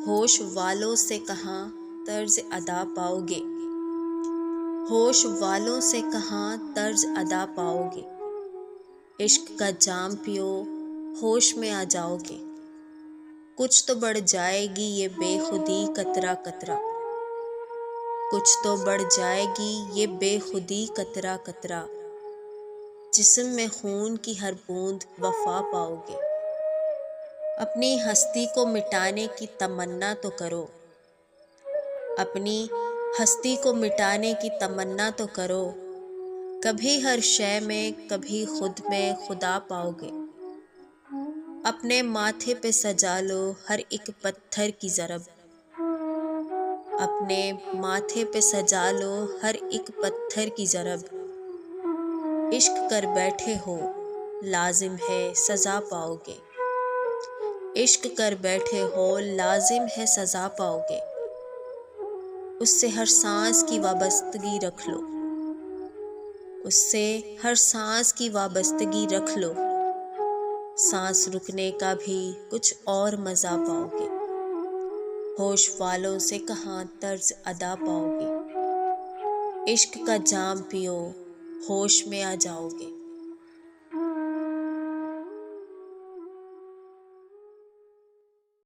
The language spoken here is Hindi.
होश वालों से कहाँ तर्ज अदा पाओगे। होश वालों से कहाँ तर्ज अदा पाओगे। इश्क का जाम पियो होश में आ जाओगे। कुछ तो बढ़ जाएगी ये बेखुदी कतरा कतरा। कुछ तो बढ़ जाएगी ये बेखुदी कतरा कतरा। जिस्म में खून की हर बूंद वफा पाओगे। अपनी हस्ती को मिटाने की तमन्ना तो करो। अपनी हस्ती को मिटाने की तमन्ना तो करो। कभी हर शय में कभी खुद में खुदा पाओगे। अपने माथे पे सजा लो हर एक पत्थर की ज़रब। अपने माथे पे सजा लो हर एक पत्थर की ज़रब। इश्क कर बैठे हो लाजिम है सज़ा पाओगे। इश्क कर बैठे हो लाजिम है सज़ा पाओगे। उससे हर सांस की वाबस्तगी रख लो। उससे हर सांस की वाबस्तगी रख लो। सांस रुकने का भी कुछ और मज़ा पाओगे। होश वालों से कहाँ तर्ज अदा पाओगे। इश्क का जाम पियो होश में आ जाओगे।